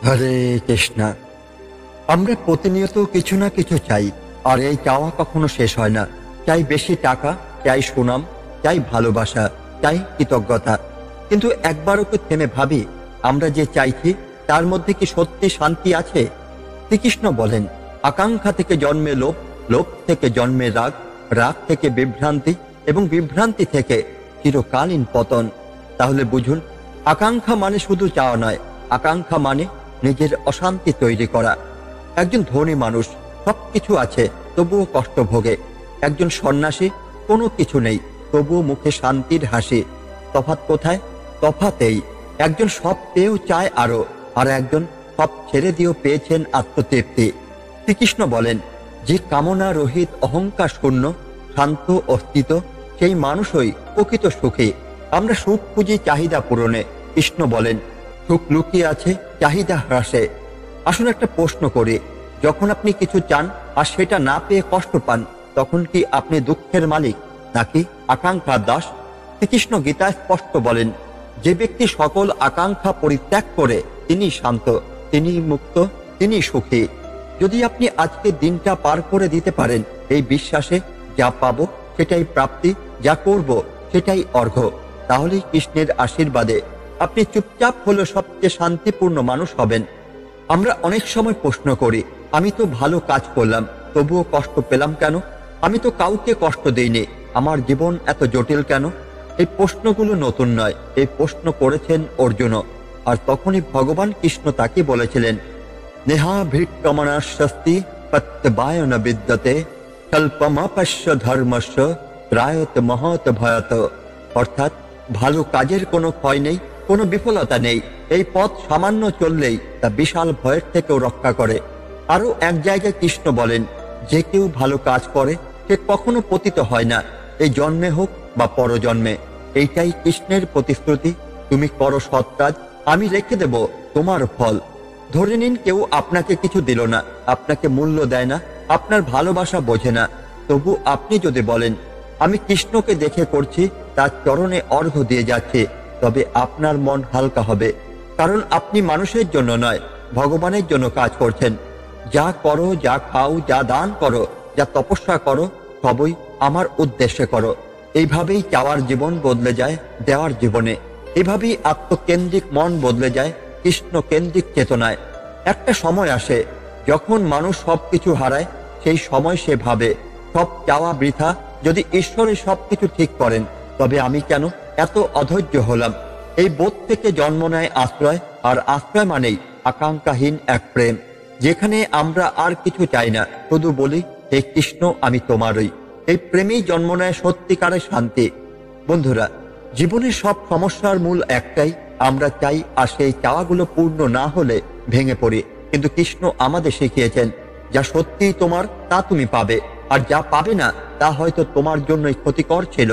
হরে কৃষ্ণ। আমরা প্রতিনিয়ত কিছু না কিছু চাই, আর এই চাওয়া কখনো শেষ হয় না। চাই বেশি টাকা, চাই সুনাম, চাই ভালোবাসা, চাই কৃতজ্ঞতা। কিন্তু একবারও কি থেমে ভাবি, আমরা যে চাইছি তার মধ্যে কি সত্যি শান্তি আছে? শ্রীকৃষ্ণ বলেন, আকাঙ্ক্ষা থেকে জন্মে লোভ, লোভ থেকে জন্মে রাগ, রাগ থেকে বিভ্রান্তি, এবং বিভ্রান্তি থেকে চিরকালীন পতন। তাহলে বুঝুন, আকাঙ্ক্ষা মানে শুধু চাওয়া নয়, আকাঙ্ক্ষা মানে নিজের অশান্তি তৈরি করা। একজন ধনী মানুষ সবকিছু আছে, তবুও কষ্ট ভোগে। একজন সন্ন্যাসী কোনো কিছু নেই, তবুও মুখে শান্তির হাসি। তফাৎ কোথায়? তফাতেই একজন সব পেয়েও চায় আরো, আর একজন সব ছেড়ে দিয়েও পেয়েছেন আত্মতৃপ্তি। শ্রীকৃষ্ণ বলেন, যে কামনা রহিত, অহংকার শূন্য, শান্ত অস্তিত্ব, সেই মানুষই প্রকৃত সুখী। আমরা সুখ খুঁজি চাহিদা পূরণে। কৃষ্ণ বলেন, সুখ লুকিয়ে আছে চাহিদা হ্রাসে। আসুন একটা প্রশ্ন করি, যখন আপনি কিছু চান আর সেটা না পেয়ে কষ্ট পান, তখন কি আপনি দুঃখের মালিক নাকি আকাঙ্ক্ষার দাস? শ্রীকৃষ্ণ গীতায় স্পষ্ট বলেন, যে ব্যক্তি সকল আকাঙ্ক্ষা পরিত্যাগ করে তিনি শান্ত, তিনি মুক্ত, তিনি সুখী। যদি আপনি আজকে দিনটা পার করে দিতে পারেন এই বিশ্বাসে, যা পাবো সেটাই প্রাপ্তি, যা করব সেটাই অর্ঘ্য, তাহলেই কৃষ্ণের আশীর্বাদে আপনি চুপচাপ হলেও সবচেয়ে শান্তিপূর্ণ মানুষ হবেন। আমরা অনেক সময় প্রশ্ন করি, আমি তো ভালো কাজ করলাম, তবুও কষ্ট পেলাম কেন? আমি তো কাউকে কষ্ট দেইনি, আমার জীবন এত জটিল কেন? এই প্রশ্নগুলো নতুন নয়, এই প্রশ্ন করেছেন অর্জুনও। আর তখনই ভগবান কৃষ্ণ তাকে বলেছিলেন, নেহা ভৃট্টমনাশস্তি প্রত্যবায় ন বিদ্যতে কল্পমাপস্য ধর্মস্য ত্রায়ত মহৎ ভয়ত। অর্থাৎ ভালো কাজের কোনো ক্ষয় নেই, কোনো বিফলতা নেই। এই পথ সামান্য চললেই তা বিশাল ভয়ের থেকেও রক্ষা করে। আরো এক জায়গায় কৃষ্ণ বলেন, যে কেউ ভালো কাজ করে সে কখনো পতিত হয় না, এই জন্মে হোক বা পরজন্মে। এইটাই কৃষ্ণের প্রতিশ্রুতি। তুমি করো সৎ কাজ, আমি রেখে দেব তোমার ফল। ধরে নিন, কেউ আপনাকে কিছু দিল না, আপনাকে মূল্য দেয় না, আপনার ভালোবাসা বোঝে না। তবু আপনি যদি বলেন, আমি কৃষ্ণকে দেখে করছি, তার চরণে অর্ঘ্য দিয়ে যাচ্ছে, তবে আপনার মন হালকা হবে। কারণ আপনি মানুষের জন্য নয়, ভগবানের জন্য কাজ করছেন। যা করো, যা খাও, যা দান করো, যা তপস্যা করো, সবই আমার উদ্দেশ্যে করো। এইভাবেই চাওয়ার জীবন বদলে যায় দেওয়ার জীবনে। এইভাবেই আত্মকেন্দ্রিক মন বদলে যায় কৃষ্ণ কেন্দ্রিক চেতনায়। একটা সময় আসে যখন মানুষ সবকিছু হারায়, সেই সময় সে ভাবে সব চাওয়া বৃথা। যদি ঈশ্বরই সবকিছু ঠিক করেন, তবে আমি কেন এত অধৈর্য হলাম? এই বোধ থেকে জন্ম নেয় আশ্রয়, আর আশ্রয় মানেই আকাঙ্ক্ষাহীন এক প্রেম, যেখানে আমরা আর কিছু চাই না, শুধু বলি, হে কৃষ্ণ, আমি তোমারই। এই প্রেমেই জন্ম নেয় সত্যিকারের শান্তি। বন্ধুরা, জীবনের সব সমস্যার মূল একটাই, আমরা চাই, আর সেই চাওয়াগুলো পূর্ণ না হলে ভেঙে পড়ি। কিন্তু কৃষ্ণ আমাদের শিখিয়েছেন, যা সত্যিই তোমার তা তুমি পাবে, আর যা পাবে না তা হয়তো তোমার জন্যই ক্ষতিকর ছিল।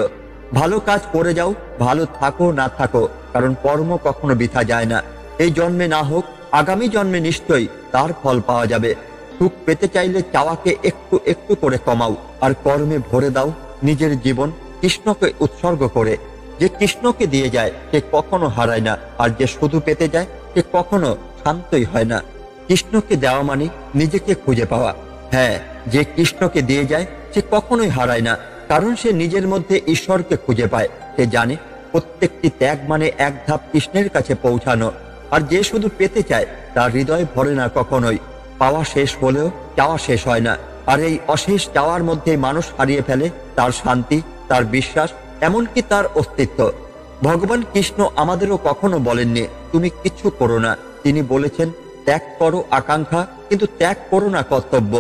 ভালো কাজ করে যাও, ভালো থাকো না থাকো, কারণ কর্ম কখনো বৃথা যায় না। এই জন্মে না হোক, আগামী জন্মে নিশ্চয়ই তার ফল পাওয়া যাবে। সুখ পেতে চাইলে চাওয়াকে একটু একটু করে কমাও, আর কর্মে ভরে দাও নিজের জীবন কৃষ্ণকে উৎসর্গ করে। যে কৃষ্ণকে দিয়ে যায় সে কখনো হারায় না, আর যে শুধু পেতে যায় সে কখনো শান্তই হয় না। কৃষ্ণকে দেওয়া মানে নিজেকে খুঁজে পাওয়া। হ্যাঁ, যে কৃষ্ণকে দিয়ে যায় সে কখনোই হারায় না, কারণ সে নিজের মধ্যে ঈশ্বরকে খুঁজে পায়। সে জানে প্রত্যেকটি ত্যাগ মানে এক ধাপ কৃষ্ণের কাছে পৌঁছানো। আর যে শুধু পেতে চায় তার হৃদয় ভরে না কখনোই। পাওয়া শেষ হলেও চাওয়া শেষ হয় না, আর এই অশেষ চাওয়ার মধ্যে মানুষ হারিয়ে ফেলে তার শান্তি, তার বিশ্বাস, এমনকি তার অস্তিত্ব। ভগবান কৃষ্ণ আমাদেরও কখনো বলেননি তুমি কিছু করো না। তিনি বলেছেন, ত্যাগ করো আকাঙ্ক্ষা, কিন্তু ত্যাগ করো না কর্তব্য।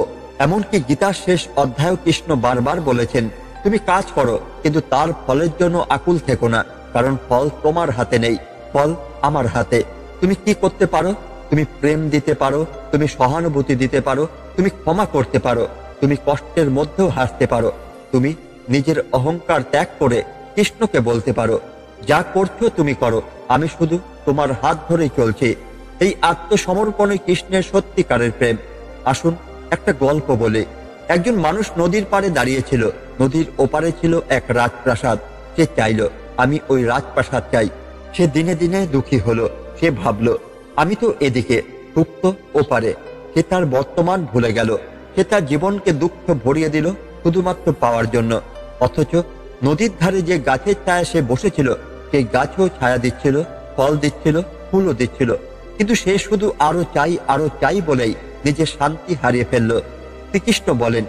এমনকি গীতার শেষ অধ্যায় কৃষ্ণ বারবার বলেছেন, তুমি কাজ করো, কিন্তু তার ফলের জন্য আকুল থেকো না, কারণ ফল তোমার হাতে নেই, ফল আমার হাতে। তুমি কি করতে পারো? তুমি প্রেম দিতে পারো, তুমি সহানুভূতি দিতে পারো, তুমি ক্ষমা করতে পারো, তুমি কষ্টের মধ্যেও হাসতে পারো। তুমি নিজের অহংকার ত্যাগ করে কৃষ্ণকে বলতে পারো, যা করছো তুমি করো, আমি শুধু তোমার হাত ধরেই চলছি। এই আত্মসমর্পণই কৃষ্ণের সত্যিকারের প্রেম। আসুন একটা গল্প বলে। একজন মানুষ নদীর পাড়ে দাঁড়িয়েছিল। নদীর ওপারে ছিল এক রাজপ্রাসাদ। সে চাইল, আমি ওই রাজপ্রাসাদ চাই। সে দিনে দিনে দুঃখী হলো। সে ভাবল, আমি তো এদিকে, সুপ্ত ওপারে। সে তার বর্তমান ভুলে গেল, সে তার জীবনকে দুঃখ ভরিয়ে দিল শুধুমাত্র পাওয়ার জন্য। অথচ নদীর ধারে যে গাছের ছায়া সে বসেছিল, সেই গাছও ছায়া দিচ্ছিল, ফল দিচ্ছিল, ফুলও দিচ্ছিল, কিন্তু সে শুধু আরো চাই বলেই নিজের শান্তি হারিয়ে ফেলল। শ্রীকৃষ্ণ বলেন,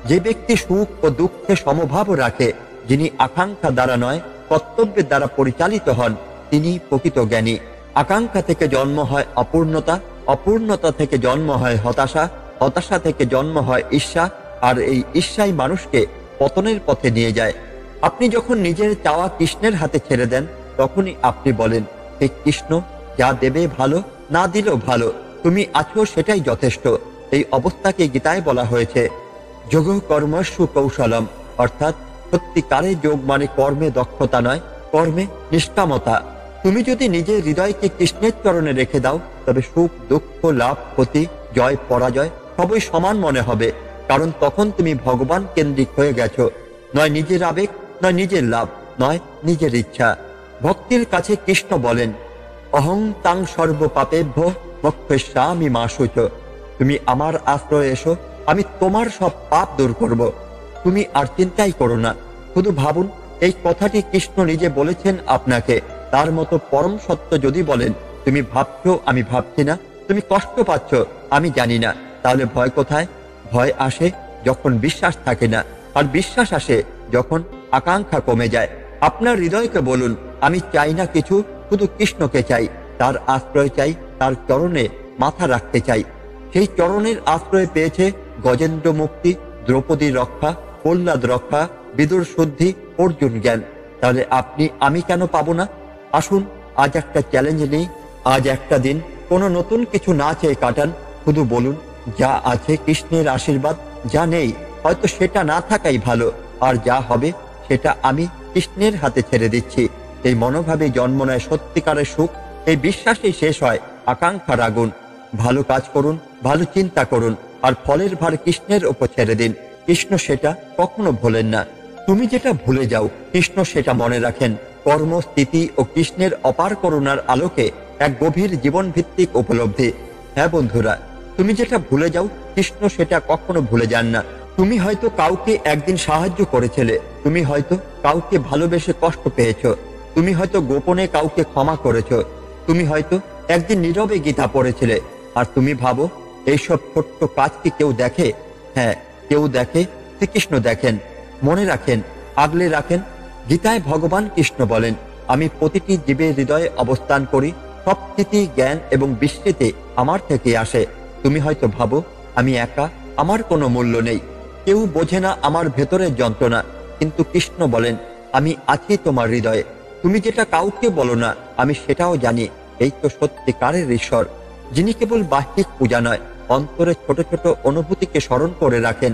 যে ব্যক্তি সুখ ও দুঃখে সমভাব রাখে, যিনি আকাঙ্ক্ষা দ্বারা নয় কর্তব্যের দ্বারা পরিচালিত হন, তিনি প্রকৃত জ্ঞানী। আকাঙ্ক্ষা থেকে জন্ম হয় অপূর্ণতা, অপূর্ণতা থেকে জন্ম হয় হতাশা, হতাশা থেকে জন্ম হয় ঈর্ষা, আর এই ঈর্ষাই মানুষকে পতনের পথে নিয়ে যায়। আপনি যখন নিজের চাওয়া কৃষ্ণের হাতে ছেড়ে দেন, তখনই আপনি বলেন, হে কৃষ্ণ, যা দেবে ভালো, না দিলেও ভালো, তুমি আছো সেটাই যথেষ্ট। এই অবস্থাকে গীতায় বলা হয়েছে যোগ কর্মসু কৌশলম, অর্থাৎ সত্যিকারে যোগ মানে কর্মে দক্ষতা নয়, কর্মে নিষ্কামতা। তুমি যদি নিজের হৃদয়কে কৃষ্ণের চরণে রেখে দাও, তবে সুখ দুঃখ, লাভ ক্ষতি, জয় পরাজয় সবই সমান মনে হবে, কারণ তখন তুমি ভগবান কেন্দ্রিক হয়ে গেছো। নয় নিজের আবেগ, নয় নিজের লাভ, নয় নিজের ইচ্ছা। ভক্তির কাছে কৃষ্ণ বলেন, অহং তাং সর্ব পাপেভ্য মোক্ষয়িষ্যামি মা শুচ। তুমি আমার আশ্রয়ে এসো, আমি তোমার সব পাপ দূর করব। তুমি আর চিন্তাই করো না। শুধু ভাবুন, এই কথাটি কৃষ্ণ নিজে বলেছেন আপনাকে। তার মতো পরম সত্য যদি বলেন, তুমি ভাবছো আমি ভাবছি না, তুমি কষ্ট পাচ্ছ আমি জানি না, তাহলে ভয় কোথায়? ভয় আসে যখন বিশ্বাস থাকে না, আর বিশ্বাস আসে যখন আকাঙ্ক্ষা কমে যায়। আপনার হৃদয়কে বলুন, আমি চাই না কিছু, শুধু কৃষ্ণকে চাই, তার আশ্রয় চাই, তার চরণে মাথা রাখতে চাই। সেই চরণের আশ্রয় পেয়েছে গজেন্দ্র মুক্তি, দ্রৌপদী রক্ষা, প্রহ্লাদ রক্ষা, বিদুর শুদ্ধি, অর্জুন জ্ঞান। তাহলে আপনি আমি কেন পাবো না? আসুন আজ একটা চ্যালেঞ্জ নেই। আজ একটা দিন কোনো নতুন কিছু না চেয়ে কাটান। শুধু বলুন, যা আছে কৃষ্ণের আশীর্বাদ, যা নেই হয়তো সেটা না থাকাই ভালো, আর যা হবে সেটা আমি কৃষ্ণের হাতে ছেড়ে দিচ্ছি। এই মনোভাবে জন্ম নেয় সত্যিকারের সুখ। এই বিশ্বাসেই শেষ হয় আকাঙ্ক্ষার আগুন। ভালো কাজ করুন, ভালো চিন্তা করুন, আর ফলের ভার কৃষ্ণের ওপর ছেড়ে দিন। কৃষ্ণ সেটা কখনো ভোলেন না। তুমি যেটা ভুলে যাও, কৃষ্ণ সেটা মনে রাখেন। কর্ম, স্থিতি ও কৃষ্ণের অপার করুণার আলোকে এক গভীর জীবন ভিত্তিক উপলব্ধি। হ্যাঁ বন্ধুরা, তুমি যেটা ভুলে যাও, কৃষ্ণ সেটা কখনো ভুলে যান না। তুমি হয়তো কাউকে একদিন সাহায্য করেছিলে, তুমি হয়তো কাউকে ভালোবেসে কষ্ট পেয়েছো, তুমি হয়তো গোপনে কাউকে ক্ষমা করেছো, তুমি হয়তো একদিন নীরবে গীতা পড়েছিলে। আর তুমি ভাবো, এইসব ছোট্ট কাজ কি কেউ দেখে? হ্যাঁ, কেউ দেখে। শ্রীকৃষ্ণ দেখেন। মনে রাখেন, আগলে রাখেন। গীতায় ভগবান কৃষ্ণ বলেন, আমি প্রতিটি জীবের হৃদয়ে অবস্থান করি, সব স্থিতি, জ্ঞান এবং বিস্মৃতি আমার থেকে আসে। তুমি হয়তো ভাবো, আমি একা, আমার কোনো মূল্য নেই, কেউ বোঝে না আমার ভেতরের যন্ত্রণা। কিন্তু কৃষ্ণ বলেন, আমি আছি তোমার হৃদয়ে। তুমি যেটা কাউকে বলো না, আমি সেটাও জানি। এই তো সত্যিকারের ঈশ্বর, যিনি কেবল বাহ্যিক পূজা নয়, অন্তরে ছোট ছোট অনুভূতিকে স্মরণ করে রাখেন।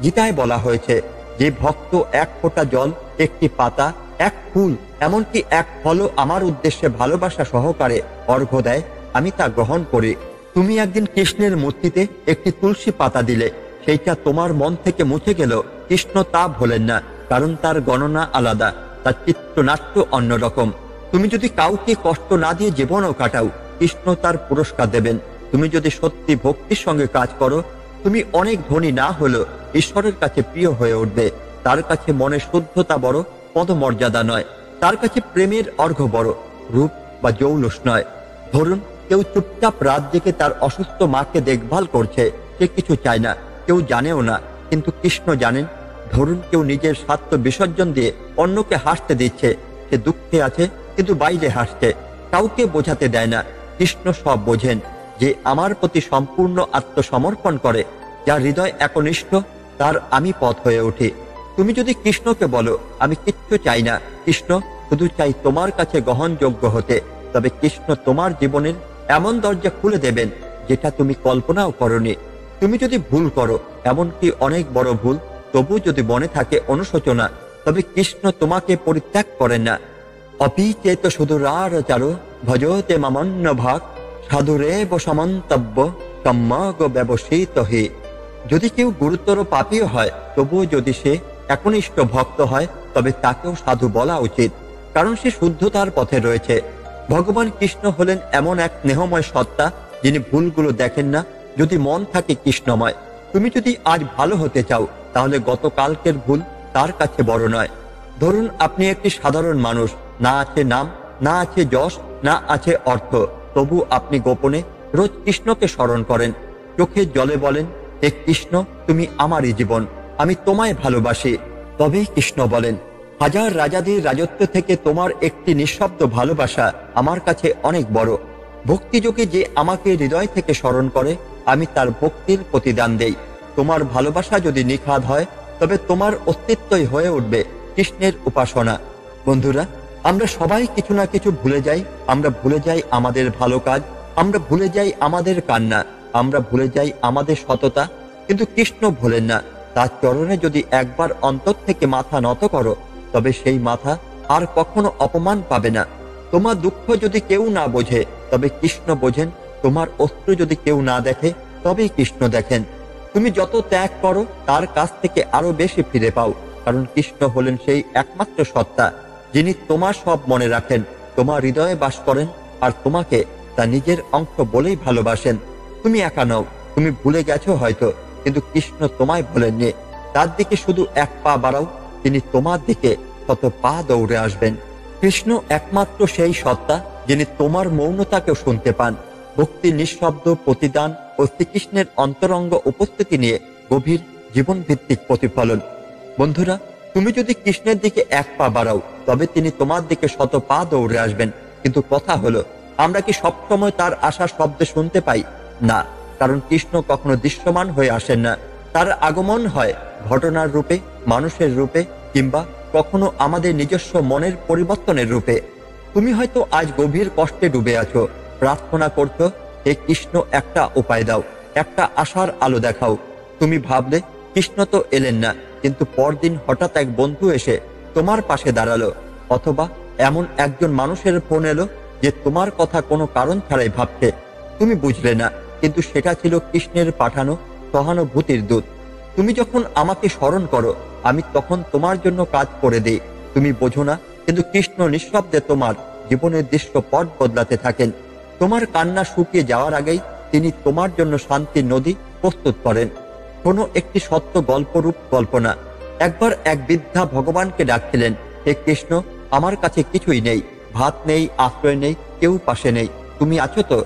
গীতায় বলা হয়েছে, যে ভক্ত এক ফোঁটা জল, একটি পাতা, এক ফুল, এমনকি এক ফলও আমার উদ্দেশ্যে ভালোবাসা সহকারে অর্ঘ্য দেয়, আমি তা গ্রহণ করি। তুমি একদিন কৃষ্ণের মূর্তিতে একটি তুলসী পাতা দিলে, সেইটা তোমার মন থেকে মুছে গেল, কৃষ্ণ তা ভোলেন না, কারণ তার গণনা আলাদা, তার চিত্রনাট্য অন্যরকম। তুমি যদি কাউকে কষ্ট না দিয়ে জীবনও কাটাও, কৃষ্ণ তার পুরস্কার দেবেন। তুমি যদি সত্যি ভক্তির সঙ্গে কাজ করো, তুমি অনেক ধনী না হলেও ঈশ্বরের কাছে প্রিয় হয়ে উঠবে। তার কাছে মনের শুদ্ধতা বড়, পদমর্যাদা নয়। তার কাছে প্রেমের অর্ঘ্য বড়, রূপ বা জৌলস নয়। ধরুন, কেউ চুপচাপ রাত জেগে তার অসুস্থ মাকে দেখভাল করছে, সে কিছু চায় না, কেউ জানেও না, কিন্তু কৃষ্ণ জানেন। ধরুন, কেউ নিজের স্বার্থ বিসর্জন দিয়ে অন্যকে হাসতে দিচ্ছে, সে দুঃখে আছে কিন্তু বাইরে হাসছে, কাউকে বোঝাতে দেয় না। কৃষ্ণ সব বোঝেন। যে আমার প্রতি সম্পূর্ণ আত্মসমর্পণ করে, যার হৃদয় একনিষ্ঠ, তার আমি পথ হয়ে উঠি। তুমি যদি কৃষ্ণকে বলো, আমি কিচ্ছু চাই না, কৃষ্ণ শুধু চাই তোমার কাছে গ্রহণযোগ্য হতে, তবে কৃষ্ণ তোমার জীবনের এমন দরজা খুলে দেবেন যেটা তুমি কল্পনাও করনি। তুমি যদি ভুল করো, এমনকি অনেক বড় ভুল, তবু যদি মনে থাকে অনুশোচনা, তবে কৃষ্ণ তোমাকে পরিত্যাগ করেন না। অপি চেত সুদূরারচারো ভজতে মামন্য ভাগ সাধুরেব সমন্তব্য সম্যগ ব্যবসিত হে। যদি কেউ গুরুতর পাপীও হয়, তবুও যদি সে একনিষ্ঠ ভক্ত হয়, তবে তাকেও সাধু বলা উচিত, কারণ সে শুদ্ধতার পথে রয়েছে। ভগবান কৃষ্ণ হলেন এমন এক স্নেহময় সত্তা, যিনি ভুলগুলো দেখেন না, যদি মন থাকে কৃষ্ণময়। তুমি যদি আজ ভালো হতে চাও, তাহলে গতকালকের ভুল তার কাছে বড় নয়। ধরুন আপনি একটি সাধারণ মানুষ, না আছে নাম, না আছে যশ, না আছে অর্থ, তবু আপনি গোপনে রোজ কৃষ্ণকে স্মরণ করেন, চোখের জলে বলেন, হে কৃষ্ণ, তুমি আমারই জীবন, আমি তোমায় ভালোবাসি। তবেই কৃষ্ণ বলেন, হাজার রাজাদের রাজত্ব থেকে তোমার একটি নিঃশব্দ ভালোবাসা আমার কাছে অনেক বড়। ভক্তিযোগে যে আমাকে হৃদয় থেকে স্মরণ করে, আমি তার ভক্তির প্রতিদান দেই। তোমার ভালোবাসা যদি নিখাদ হয়, তবে তোমার অস্তিত্বই হয়ে উঠবে কৃষ্ণের উপাসনা। বন্ধুরা, আমরা সবাই কিছু না কিছু ভুলে যাই। আমরা ভুলে যাই আমাদের ভালো কাজ, আমরা ভুলে যাই আমাদের কান্না, আমরা ভুলে যাই আমাদের সততা, কিন্তু কৃষ্ণ ভোলেন না। তার চরণে যদি একবার অন্তর থেকে মাথা নত করো, তবে সেই মাথা আর কখনো অপমান পাবে না। তোমার দুঃখ যদি কেউ না বোঝে, তবে কৃষ্ণ বোঝেন। তোমার অস্ত্র যদি কেউ না দেখে, তবেই কৃষ্ণ দেখেন। তুমি যত ত্যাগ করো, তার কাছ থেকে আরো বেশি ফিরে পাও, কারণ কৃষ্ণ হলেন সেই একমাত্র সত্তা, যিনি তোমার সব মনে রাখেন, তোমার হৃদয়ে বাস করেন, আর তোমাকে তা নিজের অংশ বলেই ভালোবাসেন। তুমি একা নও, তুমি ভুলে গেছো হয়তো, কিন্তু কৃষ্ণ তোমায় ভোলেননি। তার দিকে শুধু এক পা বাড়াও, তিনি তোমার দিকে শত পা দৌড়ে আসবেন। কৃষ্ণ একমাত্র সেই সত্তা, যিনি তোমার মৌনতাকেও শুনতে পান। ভক্তির নিঃশব্দ প্রতিদান ও শ্রীকৃষ্ণের অন্তরঙ্গ উপস্থিতি নিয়ে গভীর জীবনভিত্তিক প্রতিফলন। বন্ধুরা, তুমি যদি কৃষ্ণের দিকে এক পা বাড়াও, তবে তিনি তোমার দিকে শত পা দৌড়ে আসবেন। কিন্তু কথা হলো, আমরা কি সবসময় তার আশার শব্দ শুনতে পাই? না, কারণ কৃষ্ণ কখনো দৃশ্যমান হয়ে আসেন না। তার আগমন হয় ঘটনার রূপে, মানুষের রূপে, কিংবা কখনো আমাদের নিজস্ব মনের পরিবর্তনের রূপে। তুমি হয়তো আজ গভীর কষ্টে ডুবে আছো, প্রার্থনা করছো, হে কৃষ্ণ, একটা উপায় দাও, একটা আশার আলো দেখাও। তুমি ভাবলে কৃষ্ণ তো এলেন না, কিন্তু পরদিন হঠাৎ এক বন্ধু এসে তোমার পাশে দাঁড়ালো, অথবা এমন একজন মানুষের ফোন এলো যে তোমার কথা কোনো কারণ ছাড়াই ভাবছে। তুমি বুঝলে না, কিন্তু সেটা ছিল কৃষ্ণের পাঠানো সহানুভূতির দূত। তুমি যখন আমাকে স্মরণ করো, আমি তখন তোমার জন্য কাজ করে দিই। তুমি বোঝো না, কিন্তু কৃষ্ণ নিঃশব্দে তোমার জীবনের দৃশ্য পথ বদলাতে থাকেন। তোমার কান্না শুকিয়ে যাওয়ার আগেই তিনি তোমার জন্য শান্তির নদী প্রস্তুত করেন। কোনো একটি সত্য গল্পরূপ কল্পনা। একবার এক বৃদ্ধা ভগবানকে ডাকছিলেন, হে কৃষ্ণ, আমার কাছে কিছুই নেই, ভাত নেই, আশ্রয় নেই, কেউ পাশে নেই, তুমি আছো তো?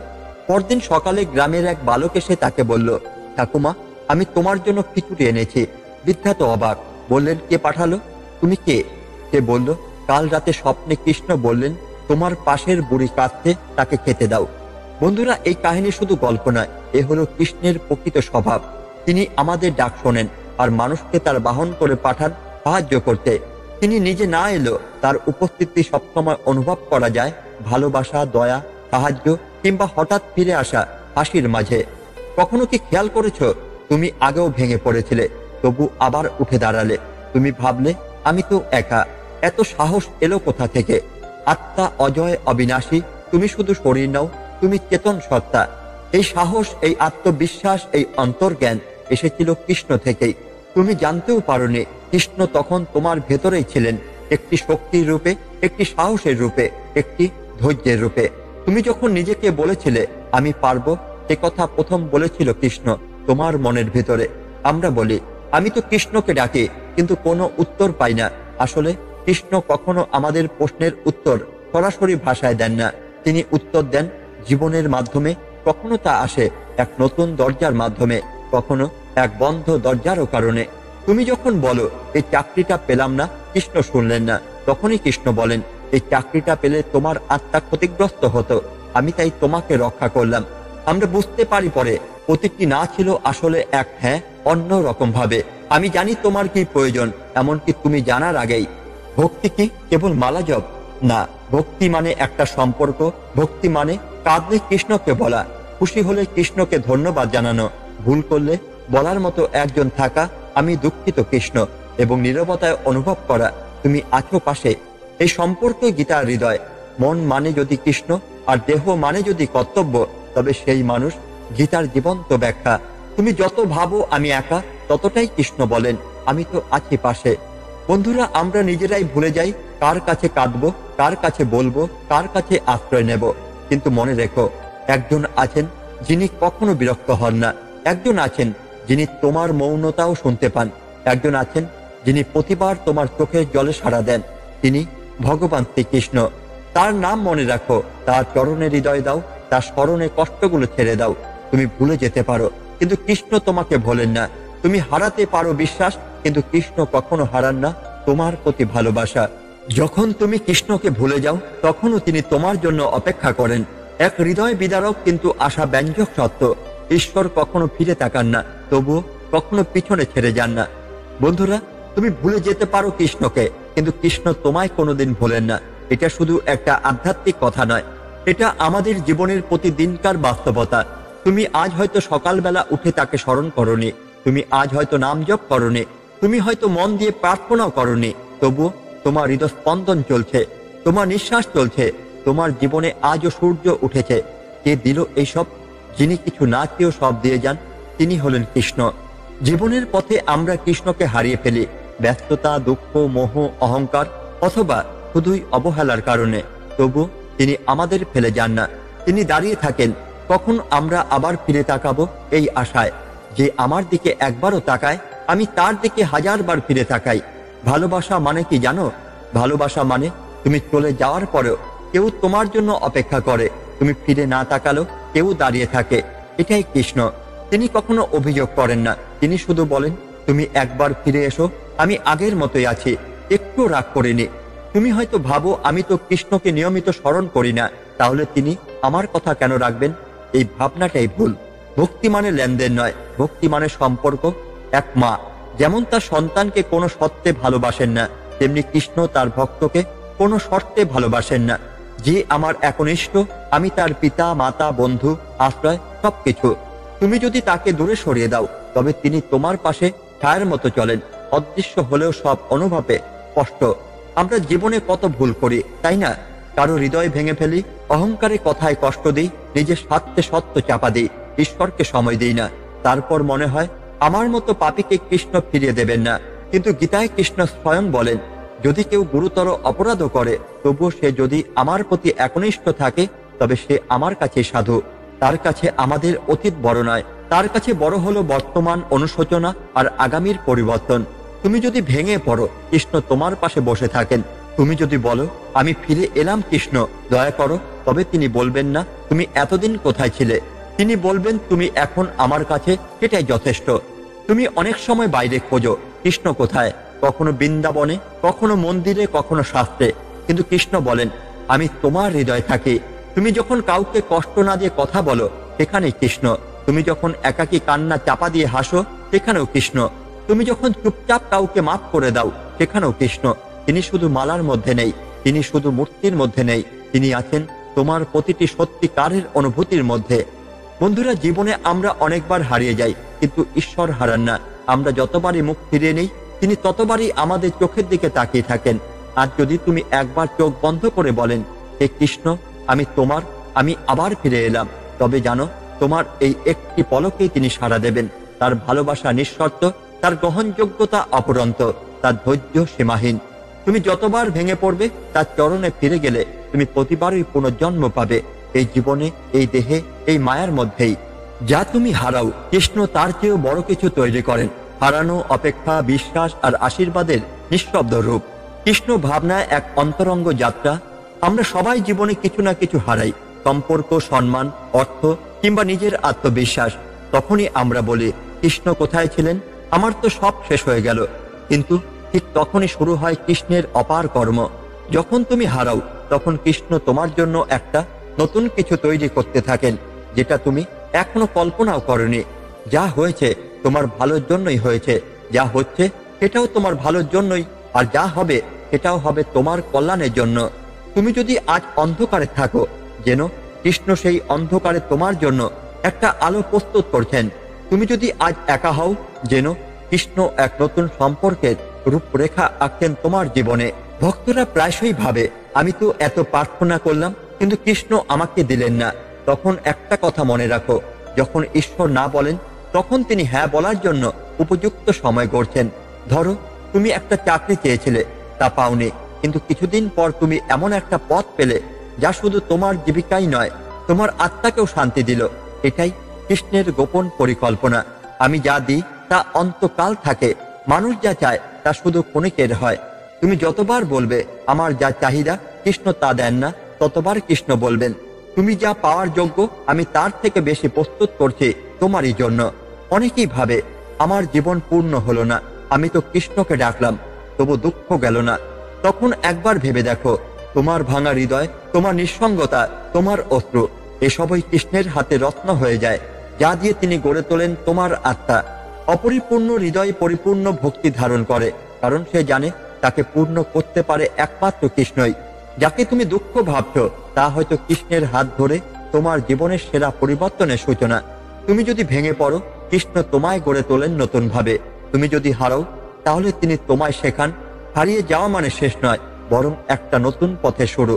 পরদিন সকালে গ্রামের এক বালক এসে তাকে বলল, ঠাকুমা, আমি তোমার জন্য খিচুড়ি এনেছি। বৃদ্ধা তো অবাক, বললেন, কে পাঠালো? তুমি কে? সে বলল, কাল রাতে স্বপ্নে কৃষ্ণ বললেন, তোমার পাশের বুড়ি কাঁদছে, তাকে খেতে দাও। বন্ধুরা, এই কাহিনী শুধু গল্প নয়, এ হলো কৃষ্ণের প্রকৃত স্বভাব। তিনি আমাদের ডাক শোনেন, আর মানুষকে তার বাহন করে পাঠান সাহায্য করতে। তিনি নিজে না এলেও তার উপস্থিতি সবসময় অনুভব করা যায়, ভালোবাসা, দয়া, সাহায্য, কিংবা হঠাৎ ফিরে আসা হাসির মাঝে। কখনো কি খেয়াল করেছো, তুমি আগেও ভেঙে পড়েছিলে, তবু আবার উঠে দাঁড়ালে? তুমি ভাবলে, আমি তো একা। এত সাহস এলো কোথা থেকে? আত্মা অজয়, অবিনাশী। তুমি শুধু শরীর নাও, তুমি চেতন সত্তা। এই সাহস, এই আত্মবিশ্বাস, এই অন্তর্জ্ঞান এসেছিল কৃষ্ণ থেকেই। তুমি জানতেও পারোনি, কৃষ্ণ তখন তোমার ভেতরেই ছিলেন, একটি শক্তির রূপে, একটি সাহসের রূপে, একটি ধৈর্যের রূপে। তুমি যখন নিজেকে বলেছিলে, আমি পারবো, সে কথা প্রথম বলেছিল কৃষ্ণ তোমার মনের ভেতরে। আমরা বলি, আমি তো কৃষ্ণকে ডাকি, কিন্তু কোনো উত্তর পাই না। আসলে কৃষ্ণ কখনো আমাদের প্রশ্নের উত্তর সরাসরি ভাষায় দেন না। তিনি উত্তর দেন জীবনের মাধ্যমে। কখনো তা আসে এক নতুন দরজার মাধ্যমে, কখনো এক বন্ধ দরজারও কারণে। তুমি যখন বলো, এই চাকরিটা পেলাম না, কৃষ্ণ শুনলেন না, তখনই কৃষ্ণ বলেন, এই চাকরিটা পেলে তোমার আত্মা ক্ষতিগ্রস্ত হতো, আমি তাই তোমাকে রক্ষা করলাম। আমরা বুঝতে পারি পরে, প্রতীকটি না ছিল আসলে এক হ্যাঁ অন্য রকম ভাবে। আমি জানি তোমার কি প্রয়োজন, এমনকি তুমি জানার আগেই। ভক্তি কি কেবল মালা জপ? না, ভক্তি মানে একটা সম্পর্ক। ভক্তি মানে কাঁদলে কৃষ্ণকে বলা, খুশি হলে কৃষ্ণকে ধন্যবাদ জানানো, ভুল করলে বলার মতো একজন থাকা, আমি দুঃখিত কৃষ্ণ, এবং নীরবতায় অনুভব করা তুমি আছো পাশে। এই সম্পর্ক গীতার হৃদয়। মন মানে যদি কৃষ্ণ, আর দেহ মানে যদি কর্তব্য, তবে সেই মানুষ গীতার জীবন্ত ব্যাখ্যা। তুমি যত ভাবো আমি একা, ততটাই কৃষ্ণ বলেন, আমি তো আছি পাশে। বন্ধুরা, আমরা নিজেরাই ভুলে যাই কার কাছে কাঁদবো, কার কাছে বলবো, কার কাছে আশ্রয় নেব। কিন্তু মনে রেখো, একজন আছেন যিনি কখনো বিরক্ত হন না। একজন আছেন যিনি তোমার মৌনতাও শুনতে পান। একজন আছেন যিনি প্রতিবার তোমার চোখের জলে সাড়া দেন। তিনি ভগবান শ্রীকৃষ্ণ। তার নাম মনে রাখো, তার চরণে হৃদয় দাও, তার স্মরণে কষ্টগুলো ছেড়ে দাও। তুমি ভুলে যেতে পারো, কিন্তু কৃষ্ণ তোমাকে ভোলেন না। তুমি হারাতে পারো বিশ্বাস, কিন্তু কৃষ্ণ কখনো হারান না তোমার প্রতি ভালোবাসা। যখন তুমি কৃষ্ণকে ভুলে যাও, তখনও তিনি তোমার জন্য অপেক্ষা করেন। এক হৃদয় বিদারক কিন্তু আশা ব্যঞ্জক সত্য। ঈশ্বর কখনো ফিরে তাকান না, তবুও কখনো পিছনে ছেড়ে যান না। বন্ধুরা, তুমি ভুলে যেতে পারো কৃষ্ণকে, কিন্তু কৃষ্ণ তোমায় কোনোদিন ভোলেন না। এটা শুধু একটা আধ্যাত্মিক কথা নয়, এটা আমাদের জীবনের প্রতিদিনকার বাস্তবতা। তুমি আজ হয়তো সকালবেলা উঠে তাকে স্মরণ করনি, তুমি আজ হয়তো নাম জপ করনি, তুমি হয়তো মন দিয়ে প্রার্থনাও করনি, তবুও তোমার হৃদস্পন্দন চলছে, তোমার নিঃশ্বাস চলছে, তোমার জীবনে আজও সূর্য উঠেছে। কে দিল এইসব? যিনি কিছু না চেয়েও সব দিয়ে যান, তিনি হলেন কৃষ্ণ। জীবনের পথে আমরা কৃষ্ণকে হারিয়ে ফেলি ব্যস্ততা, দুঃখ, মোহ, অহংকার অথবা শুধুই অবহেলার কারণে। তবু তিনি আমাদের ফেলে যান না। তিনি দাঁড়িয়ে থাকেন, কখন আমরা আবার ফিরে তাকাবো এই আশায়, যে আমার দিকে একবারও তাকায়, আমি তার দিকে হাজারবার ফিরে তাকাই। ভালোবাসা মানে কি জানো? ভালোবাসা মানে তুমি চলে যাওয়ার পরেও কেউ তোমার জন্য অপেক্ষা করে, তুমি ফিরে না তাকালো কেউ দাঁড়িয়ে থাকে। এটাই কৃষ্ণ। তিনি কখনো অভিযোগ করেন না, তিনি শুধু বলেন, তুমি একবার ফিরে এসো, আমি আগের মতোই আছি, একটু রাগ করিনি। তুমি হয়তো ভাবো, আমি তো কৃষ্ণকে নিয়মিত স্মরণ করি না, তাহলে তিনি আমার কথা কেন রাখবেন? এই ভাবনাটাই ভুল। ভক্তি মানে লেনদেন নয়, ভক্তি মানে সম্পর্ক। এক মা যেমন তার সন্তানকে কোনো শর্তে ভালোবাসেন না, তেমনি কৃষ্ণ তার ভক্তকে কোনো শর্তে ভালোবাসেন না। যে আমার একনিষ্ঠ, আমি তার পিতা, মাতা, বন্ধু, আশ্রয়, সবকিছু। তুমি যদি তাকে দূরে সরিয়ে দাও, তবে তিনি তোমার পাশে ছায়ার মতো চলেন, অদৃশ্য হলেও সব অনুভবে স্পষ্ট। আমরা জীবনে কত ভুল করি, তাই না? কারো হৃদয় ভেঙে ফেলি, অহংকারে কথায় কষ্ট দিই, নিজের স্বার্থে সত্য চাপা দিই, ঈশ্বরকে সময় দিই না। তারপর মনে হয় আমার মতো পাপীকে কৃষ্ণ ফিরিয়ে দেবেন না। কিন্তু গীতায় কৃষ্ণ স্বয়ং বলেন, যদি কেউ গুরুতর অপরাধও করে, তবুও সে যদি আমার প্রতি একনিষ্ঠ থাকে, তবে সে আমার কাছে সাধু। তার কাছে আমাদের অতীত বড় নয়, তার কাছে বড় হলো বর্তমান অনুশোচনা আর আগামীর পরিবর্তন। তুমি যদি ভেঙে পড়ো, কৃষ্ণ তোমার পাশে বসে থাকেন। তুমি যদি বলো, আমি ফিরে এলাম কৃষ্ণ, দয়া করো, তবে তিনি বলবেন না, তুমি এতদিন কোথায় ছিলে? তিনি বলবেন, তুমি এখন আমার কাছে, এটাই যথেষ্ট। তুমি অনেক সময় বাইরে খোঁজো, কৃষ্ণ কোথায়? কখনো বৃন্দাবনে, কখনো মন্দিরে, কখনো শাস্ত্রে, কিন্তু কৃষ্ণ বলেন, আমি তোমার হৃদয়ে থাকি। তুমি যখন কাউকে কষ্ট না দিয়ে কথা বলো, সেখানেই কৃষ্ণ। তুমি যখন একাকী কান্না চাপা দিয়ে হাসো, সেখানেও কৃষ্ণ। তুমি যখন চুপচাপ কাউকে মাফ করে দাও, সেখানেও কৃষ্ণ। তিনি শুধু মালার মধ্যে নেই, তিনি শুধু মূর্তির মধ্যে নেই, তিনি আছেন তোমার প্রতিটি সত্যিকারের অনুভূতির মধ্যে। বন্ধুরা, জীবনে আমরা অনেকবার হারিয়ে যাই, কিন্তু ঈশ্বর হারান না। আমরা যতবারই মুখ ফিরিয়ে নেই, তিনি ততবারই আমাদের চোখের দিকে তাকিয়ে থাকেন। আর যদি তুমি একবার চোখ বন্ধ করে বলেন, হে কৃষ্ণ, আমি তোমার, আমি আবার ফিরে এলাম, তবে জানো, তোমার এই একটি পলকেই তিনি সাড়া দেবেন। তার ভালোবাসা নিঃশর্ত, তার গ্রহণযোগ্যতা অপরন্ত, তার ধৈর্য সীমাহীন। তুমি যতবার ভেঙে পড়বে, তার চরণে ফিরে গেলে তুমি প্রতিবারই পুনর্জন্ম পাবে, এই জীবনে, এই দেহে, এই মায়ার মধ্যেই। যা তুমি হারাও, কৃষ্ণ তার চেয়েও বড় কিছু তৈরি করেন। হারানো, অপেক্ষা, বিশ্বাস আর আশীর্বাদের নিঃশব্দ রূপ। কৃষ্ণ ভাবনায় এক অন্তরঙ্গ যাত্রা। আমরা সবাই জীবনে কিছু না কিছু হারাই, সম্পর্ক, সম্মান, অর্থ কিংবা নিজের আত্মবিশ্বাস। তখনই আমরা বলি, কৃষ্ণ কোথায় ছিলেন? আমার তো সব শেষ হয়ে গেল। কিন্তু ঠিক তখনই শুরু হয় কৃষ্ণের অপার কর্ম। যখন তুমি হারাও, তখন কৃষ্ণ তোমার জন্য একটা নতুন কিছু তৈরি করতে থাকেন, যেটা তুমি এখনো কল্পনাও করনি। যা হয়েছে তোমার ভালোর জন্যই হয়েছে, যা হচ্ছে সেটাও তোমার ভালোর জন্যই, আর যা হবে সেটাও হবে তোমার কল্যাণের জন্য। তুমি যদি আজ অন্ধকারে থাকো, যেন কৃষ্ণ সেই অন্ধকারে তোমার জন্য একটা আলো প্রস্তুত করছেন। তুমি যদি আজ একা হও, যেন কৃষ্ণ এক নতুন সম্পর্কের রূপরেখা আঁকছেন তোমার জীবনে। ভক্তরা প্রায়শই ভাবে, আমি তো এত প্রার্থনা করলাম, কিন্তু কৃষ্ণ আমাকে দিলেন না। তখন একটা কথা মনে রাখো, যখন ঈশ্বর না বলেন, তখন তিনি হ্যাঁ বলার জন্য উপযুক্ত সময় করছেন। ধরো, তুমি একটা চাকরি চেয়েছিলে, তা পাওনি, কিন্তু কিছুদিন পর তুমি এমন একটা পথ পেলে, যা শুধু তোমার জীবিকাই নয়, তোমার আত্মাকেও শান্তি দিল। এটাই কৃষ্ণের গোপন পরিকল্পনা। আমি যা দিই তা অন্তকাল থাকে, মানুষ যা চায় তা শুধু ক্ষণিকের হয়। তুমি যতবার বলবে আমার যা চাহিদা কৃষ্ণ তা দেন না, ততবার কৃষ্ণ বলবেন তুমি যা পাওয়ার যোগ্য আমি তার থেকে বেশি প্রস্তুত করছি তোমারই জন্য। অনেকেই ভাবে আমার জীবন পূর্ণ হলো না, আমি তো কৃষ্ণকে ডাকলাম তবু দুঃখ গেল না। তখন একবার ভেবে দেখো, তোমার ভাঙা হৃদয়, তোমার নিঃসঙ্গতা, তোমার অশ্রু এসবই কৃষ্ণের হাতে রত্ন হয়ে যায়, যা দিয়ে তিনি গড়ে তোলেন তোমার আত্মা। অপরিপূর্ণ হৃদয় পরিপূর্ণ ভক্তি ধারণ করে, কারণ সে জানে তাকে পূর্ণ করতে পারে একমাত্র কৃষ্ণই। যাকে তুমি দুঃখ ভাবছো তা হয়তো কৃষ্ণের হাত ধরে তোমার জীবনের সেরা পরিবর্তনের সূচনা। তুমি যদি ভেঙে পড়ো, কৃষ্ণ তোমায় গড়ে তোলেন নতুন ভাবে। তুমি যদি হারাও, তাহলে তিনি তোমায় শেখান হারিয়ে যাওয়া মানে শেষ নয়, বরং একটা নতুন পথে শুরু।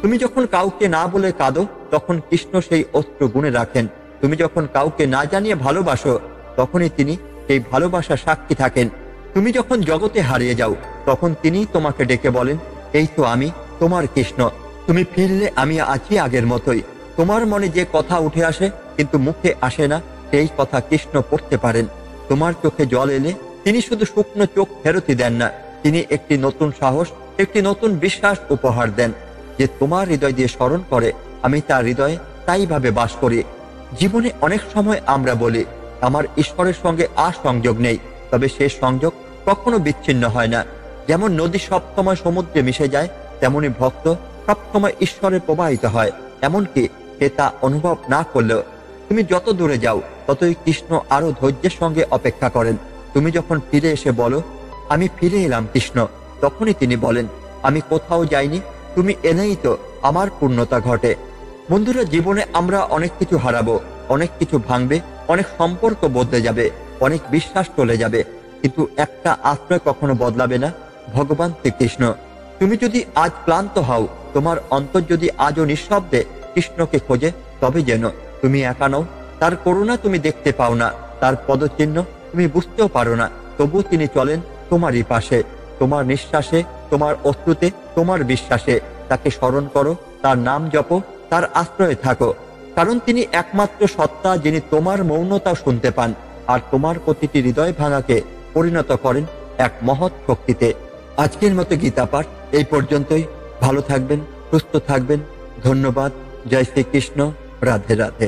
তুমি যখন কাউকে না বলে কাঁদো, তখন কৃষ্ণ সেই অস্ত্র গুণে রাখেন। তুমি যখন কাউকে না জানিয়ে ভালোবাসো, তখনই তিনি সেই ভালোবাসা সাক্ষী থাকেন। তুমি যখন জগতে হারিয়ে যাও, তখন তিনি তোমাকে ডেকে বলেন এই তো আমি, তোমার কৃষ্ণ। তুমি ফিরলে আমি আছি আগের মতোই। তোমার মনে যে কথা উঠে আসে কিন্তু মুখে আসে না, সেই কথা কৃষ্ণ পড়তে পারেন। তোমার চোখে জল এলে তিনি শুধু শুকনো চোখ ফেরতই দেন না, তিনি একটি নতুন সাহস, একটি নতুন বিশ্বাস উপহার দেন। যে তোমার হৃদয় দিয়ে স্মরণ করে আমি তার হৃদয়ে তাই ভাবে বাস করি। জীবনে অনেক সময় আমরা বলি আমার ঈশ্বরের সঙ্গে আর সংযোগ নেই, তবে সে সংযোগ কখনো বিচ্ছিন্ন হয় না। যেমন নদী সবসময় সমুদ্রে মিশে যায়, তেমনি ভক্ত সবসময় ঈশ্বরে প্রবাহিত হয়, এমনকি সে তা অনুভব না করলেও। তুমি যত দূরে যাও ততই কৃষ্ণ আরো ধৈর্যের সঙ্গে অপেক্ষা করেন। তুমি যখন ফিরে এসে বলো আমি ফিরে এলাম কৃষ্ণ, তখনই তিনি বলেন আমি কোথাও যাইনি, তুমি এলেই তো আমার পূর্ণতা ঘটে। বন্ধুরা, জীবনে আমরা অনেক কিছু হারাবো, অনেক কিছু ভাঙবে, অনেক সম্পর্ক বদলে যাবে, অনেক বিশ্বাস চলে যাবে, কিন্তু একটা আশ্রয় কখনো বদলাবে না, ভগবান শ্রীকৃষ্ণ। তুমি যদি আজ ক্লান্ত হও, তোমার অন্তর যদি আজও নিঃশব্দে কৃষ্ণকে খোঁজে, তবে যেন তুমি একা নও। তার করুণা তুমি দেখতে পাও না, তার পদচিহ্ন তুমি বুঝতেও পারো না, তবু তিনি চলেন তোমারই পাশে। তোমার নিঃশ্বাসে, তোমার অশ্রুতে, তোমার বিশ্বাসে তাকে স্মরণ করো, তার নাম জপো, তার আশ্রয়ে থাকো। কারণ তিনি একমাত্র সত্তা যিনি তোমার মৌনতা শুনতে পান আর তোমার প্রতিটি হৃদয় ভাঙাকে পরিণত করেন এক মহৎ শক্তিতে। আজকের মতো গীতা পাঠ এই পর্যন্তই। ভালো থাকবেন, সুস্থ থাকবেন। ধন্যবাদ। জয় শ্রীকৃষ্ণ। রাধে রাধে।